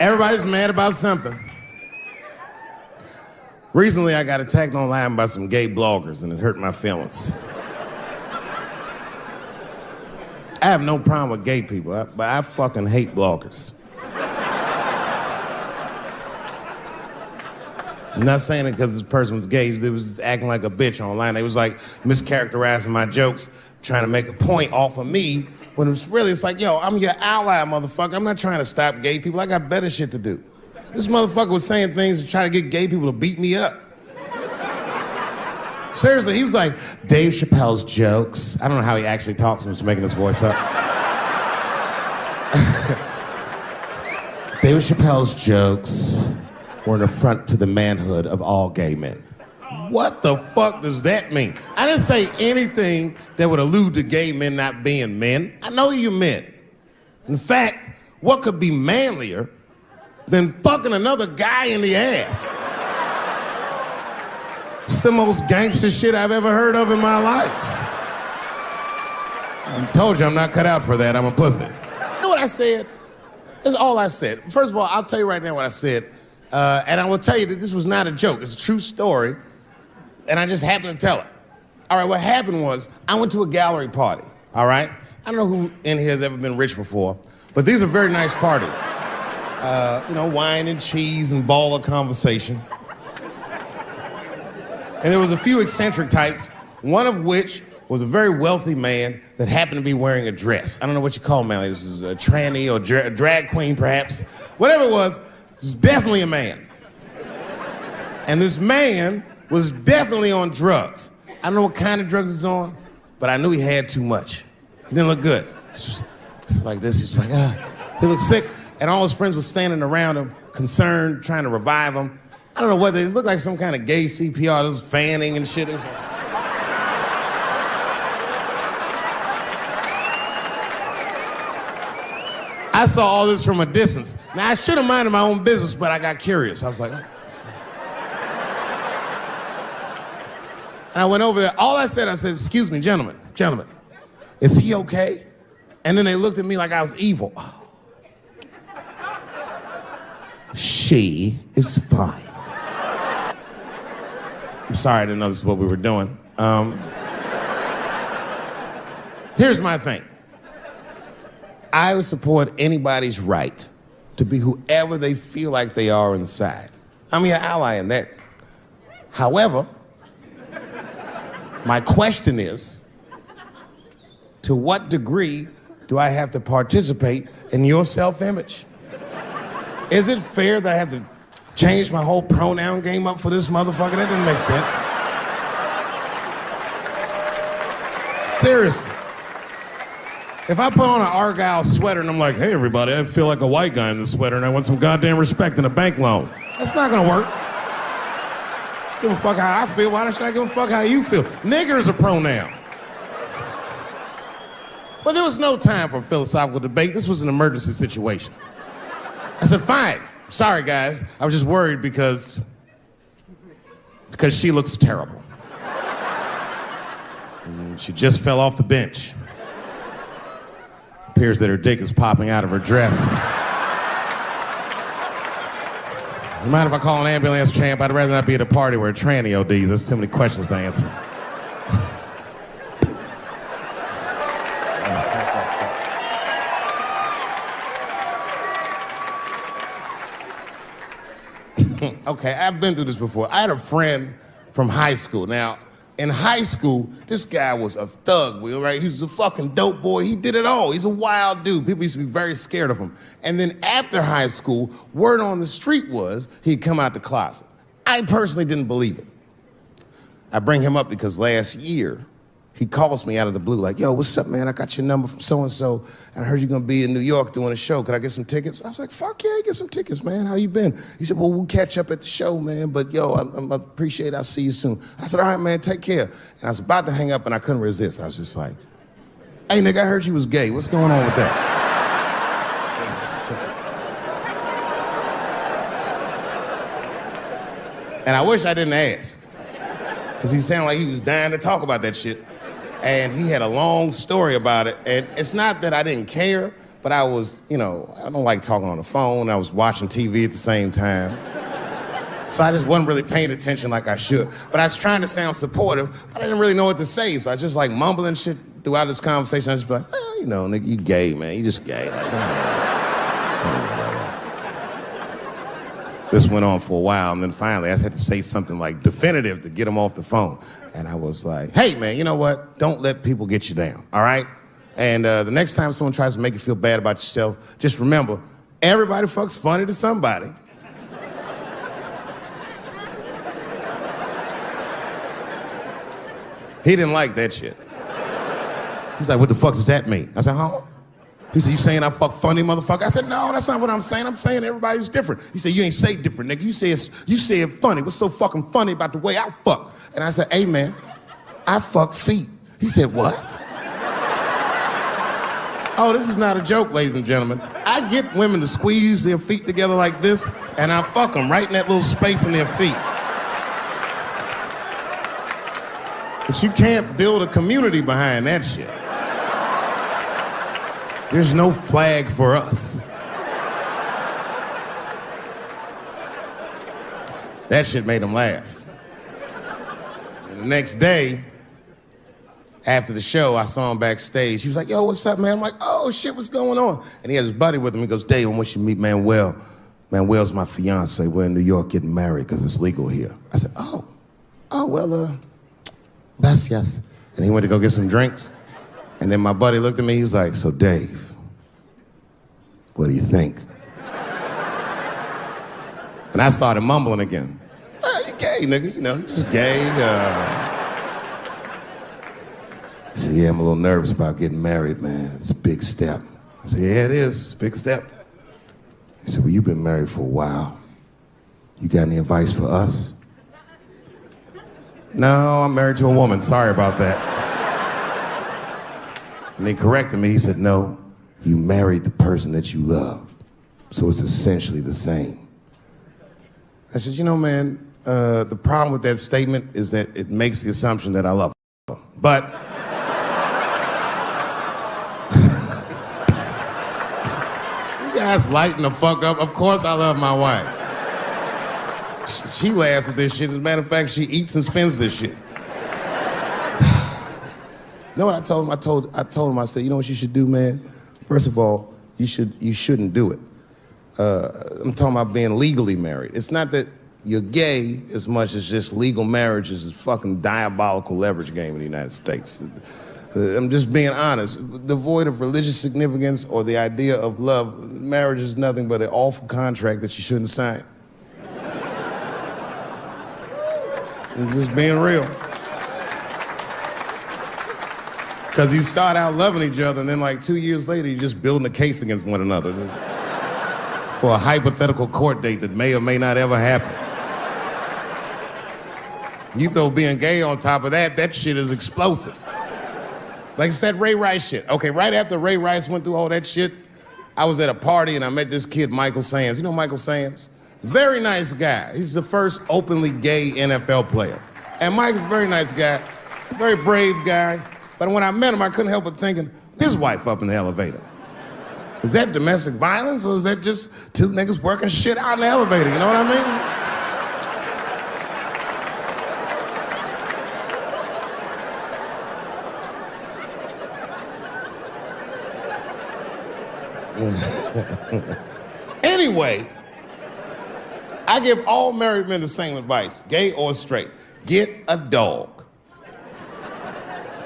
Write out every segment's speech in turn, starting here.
Everybody's mad about something. Recently, I got attacked online by some gay bloggers, and it hurt my feelings. I have no problem with gay people, but I fucking hate bloggers. I'm not saying it because this person was gay. They was acting like a bitch online. They was like mischaracterizing my jokes, trying to make a point off of me, when it was really, it's like, yo, I'm your ally, motherfucker. I'm not trying to stop gay people. I got better shit to do. This motherfucker was saying things to try to get gay people to beat me up. Seriously, he was like, Dave Chappelle's jokes. I don't know how he actually talks, I'm just making his voice up. Dave Chappelle's jokes were an affront to the manhood of all gay men. What the fuck does that mean? I didn't say anything that would allude to gay men not being men. I know you're men. In fact, what could be manlier than fucking another guy in the ass? It's the most gangster shit I've ever heard of in my life. I told you I'm not cut out for that. I'm a pussy. You know what I said? That's all I said. First of all, I'll tell you right now what I said. And I will tell you that this was not a joke. It's a true story. And I just happened to tell it. All right, what happened was I went to a gallery party, all right? I don't know who in here has ever been rich before, but these are very nice parties. You know, wine and cheese and ball of conversation. And there was a few eccentric types, one of which was a very wealthy man that happened to be wearing a dress. I don't know what you call man. This is a tranny or a drag queen, perhaps. Whatever it was definitely a man. And this man was definitely on drugs. I don't know what kind of drugs he's on, but I knew he had too much. He didn't look good. It's like this, he's like, he looked sick. And all his friends were standing around him, concerned, trying to revive him. I don't know whether it looked like some kind of gay CPR. There was fanning and shit. I saw all this from a distance. Now, I should have minded my own business, but I got curious. I was like, oh. And I went over there. All I said, excuse me, gentlemen, is he okay? And then they looked at me like I was evil. She is fine. I'm sorry, I didn't know this is what we were doing. Here's my thing. I would support anybody's right to be whoever they feel like they are inside. I'm your ally in that. However, my question is, to what degree do I have to participate in your self-image? Is it fair that I have to change my whole pronoun game up for this motherfucker? That doesn't make sense. Seriously. If I put on an Argyle sweater and I'm like, hey everybody, I feel like a white guy in this sweater and I want some goddamn respect and a bank loan. That's not gonna work. Give a fuck how I feel. Why should I give a fuck how you feel? Nigger is a pronoun. But there was no time for philosophical debate. This was an emergency situation. I said, fine. Sorry, guys. I was just worried because she looks terrible. And she just fell off the bench. Appears that her dick is popping out of her dress. You mind if I call an ambulance, champ? I'd rather not be at a party where a tranny ODs. There's too many questions to answer. Okay, I've been through this before. I had a friend from high school. Now, in high school, this guy was a thug, right? He was a fucking dope boy. He did it all. He's a wild dude. People used to be very scared of him. And then after high school, word on the street was he'd come out the closet. I personally didn't believe it. I bring him up because last year, he calls me out of the blue like, yo, what's up, man? I got your number from so-and-so, and I heard you're gonna be in New York doing a show. Could I get some tickets? I was like, fuck yeah, get some tickets, man. How you been? He said, well, we'll catch up at the show, man, but yo, I appreciate it. I'll see you soon. I said, all right, man, take care. And I was about to hang up, and I couldn't resist. I was just like, hey, nigga, I heard you was gay. What's going on with that? And I wish I didn't ask, because he sounded like he was dying to talk about that shit. And he had a long story about it. And it's not that I didn't care, But I was, I don't like talking on the phone. I was watching TV at the same time. So I just wasn't really paying attention like I should. But I was trying to sound supportive, but I didn't really know what to say. So I was just like mumbling shit throughout this conversation. I was just like, nigga, you gay, man. You just gay. This went on for a while, and then finally I had to say something like definitive to get him off the phone. And I was like, hey, man, you know what? Don't let people get you down, all right? And the next time someone tries to make you feel bad about yourself, just remember, everybody fucks funny to somebody. He didn't like that shit. He's like, what the fuck does that mean? I said, huh? He said, you saying I fuck funny, motherfucker? I said, no, that's not what I'm saying. I'm saying everybody's different. He said, you ain't say different, nigga. You say it funny. What's so fucking funny about the way I fuck? And I said, hey, man, I fuck feet. He said, what? Oh, this is not a joke, ladies and gentlemen. I get women to squeeze their feet together like this, and I fuck them right in that little space in their feet. But you can't build a community behind that shit. There's no flag for us. That shit made him laugh. And the next day, after the show, I saw him backstage. He was like, yo, what's up, man? I'm like, oh, shit, what's going on? And he had his buddy with him. He goes, Dave, I want you to meet Manuel. Manuel's my fiance. We're in New York getting married because it's legal here. I said, well, gracias. And he went to go get some drinks. And then my buddy looked at me, he was like, so Dave, what do you think? And I started mumbling again. You gay, nigga, you just gay. He said, yeah, I'm a little nervous about getting married, man. It's a big step. I said, yeah, it is, it's a big step. He said, well, you've been married for a while. You got any advice for us? No, I'm married to a woman, sorry about that. And he corrected me, he said, no, you married the person that you love. So it's essentially the same. I said, man, the problem with that statement is that it makes the assumption that I love her. But you guys lighten the fuck up. Of course I love my wife. She laughs at this shit. As a matter of fact, she eats and spends this shit. You know what I told him? I told him, I said, you know what you should do, man? First of all, you shouldn't do it. I'm talking about being legally married. It's not that you're gay as much as just legal marriage is a fucking diabolical leverage game in the United States. I'm just being honest. Devoid of religious significance or the idea of love, marriage is nothing but an awful contract that you shouldn't sign. I'm just being real. Because you start out loving each other, and then like 2 years later, you're just building a case against one another for a hypothetical court date that may or may not ever happen. You throw being gay on top of that, that shit is explosive. Like I said, Ray Rice shit. Okay, right after Ray Rice went through all that shit, I was at a party and I met this kid, Michael Sams. You know Michael Sams? Very nice guy. He's the first openly gay NFL player. And Mike's a very nice guy, very brave guy. But when I met him, I couldn't help but thinking, his wife up in the elevator. Is that domestic violence or is that just two niggas working shit out in the elevator? You know what I mean? Anyway, I give all married men the same advice, gay or straight. Get a dog.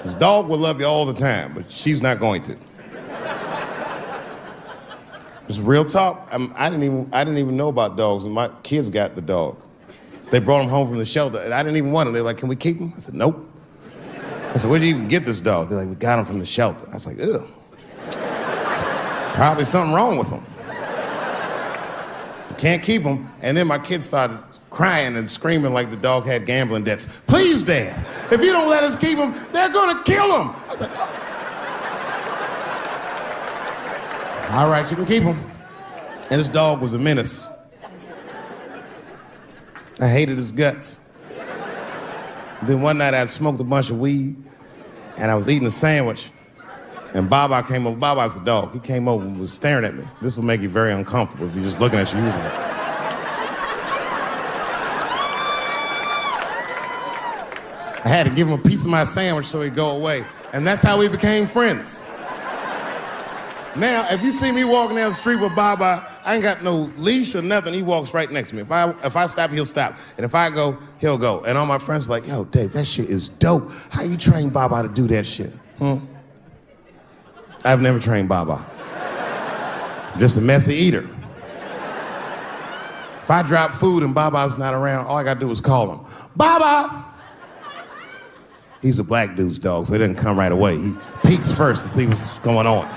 This dog will love you all the time, but she's not going to. It's real talk. I didn't even know about dogs, and my kids got the dog. They brought him home from the shelter, and I didn't even want him. They were like, can we keep him? I said, nope. I said, where'd you even get this dog? They're like, we got him from the shelter. I was like, ugh. Probably something wrong with him. Can't keep him. And then my kids started crying and screaming like the dog had gambling debts. Please, Dad, if you don't let us keep him, they're gonna kill him. I was like, oh. All right, you can keep him. And this dog was a menace. I hated his guts. Then one night I'd smoked a bunch of weed and I was eating a sandwich And Baba came over. Baba's the dog. He came over and was staring at me. This will make you very uncomfortable if you're just looking at you usually. I had to give him a piece of my sandwich so he'd go away. And that's how we became friends. Now, if you see me walking down the street with Baba, I ain't got no leash or nothing. He walks right next to me. If I stop, he'll stop. And if I go, he'll go. And all my friends are like, yo, Dave, that shit is dope. How you train Baba to do that shit? I've never trained Baba. I'm just a messy eater. If I drop food and Baba's not around, all I gotta do is call him. Baba! He's a black dude's dog, so he doesn't come right away. He peeks first to see what's going on.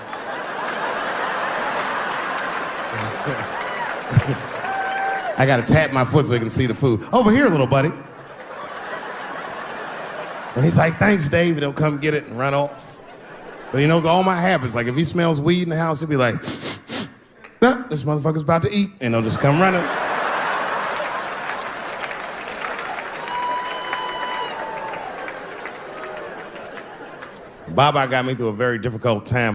I gotta tap my foot so he can see the food. Over here, little buddy. And he's like, thanks, Dave. He'll come get it and run off. But he knows all my habits. Like, if he smells weed in the house, he'll be like, nah, this motherfucker's about to eat. And he'll just come running. Baba got me through a very difficult time.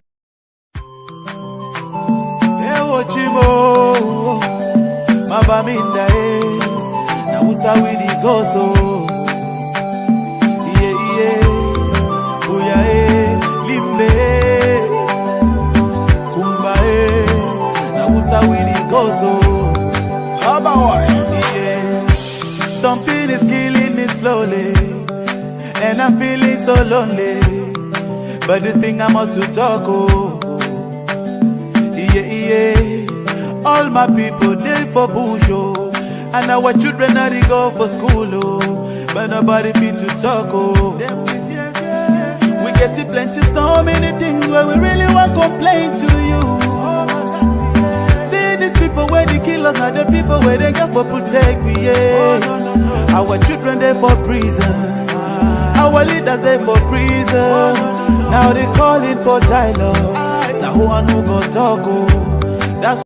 Something is killing me slowly, and I'm feeling so lonely. But this thing I must to talk, oh. All my people, they for bush, oh. And our children now they go for school, oh. But nobody fit to talk, oh. We get to plenty, so many things where we really want to complain to you. See these people where they kill us, are the people where they got for protect me, yeah. Our children, they for prison. Our leaders, they for prison. Now they calling for dialogue. Now who and who go talk, oh.